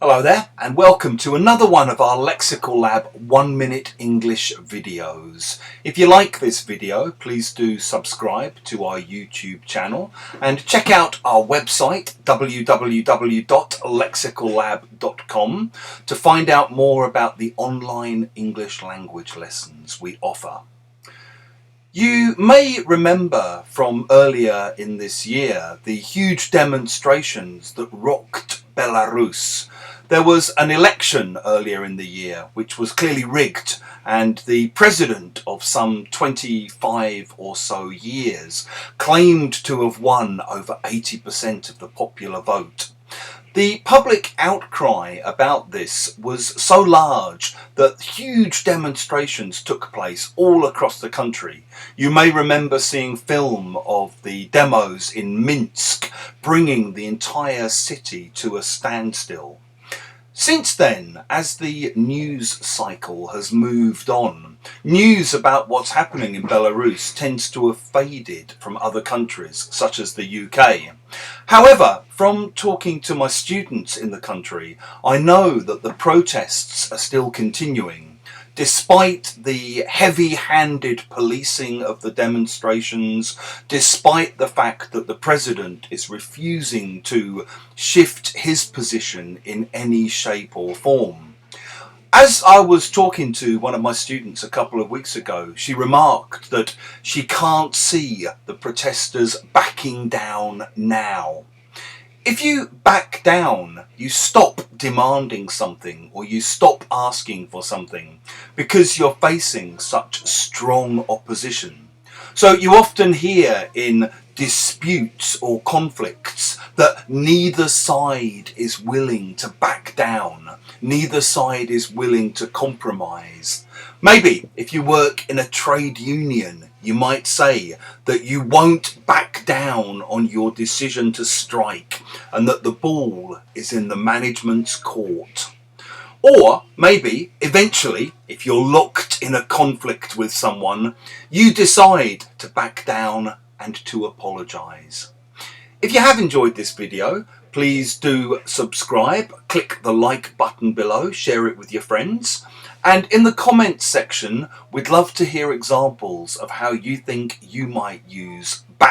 Hello there and welcome to another one of our Lexical Lab 1 Minute English videos. If you like this video, please do subscribe to our YouTube channel and check out our website www.lexicallab.com to find out more about the online English language lessons we offer. You may remember from earlier in this year the huge demonstrations that rocked Belarus. There was an election earlier in the year which was clearly rigged, and the president of some 25 or so years claimed to have won over 80% of the popular vote. The public outcry about this was so large that huge demonstrations took place all across the country. You may remember seeing film of the demos in Minsk, bringing the entire city to a standstill. Since then, as the news cycle has moved on, news about what's happening in Belarus tends to have faded from other countries, such as the UK. However, from talking to my students in the country, I know that the protests are still continuing. Despite the heavy-handed policing of the demonstrations, despite the fact that the president is refusing to shift his position in any shape or form. As I was talking to one of my students a couple of weeks ago, she remarked that she can't see the protesters backing down now. If you back down, you stop demanding something or you stop asking for something because you're facing such strong opposition. So you often hear in disputes or conflicts that neither side is willing to back down, neither side is willing to compromise. Maybe if you work in a trade union, you might say that you won't back down on your decision to strike and that the ball is in the management's court. Or maybe, eventually, if you're locked in a conflict with someone, you decide to back down and to apologise. If you have enjoyed this video, please do subscribe, click the like button below, share it with your friends. And in the comments section, we'd love to hear examples of how you think you might use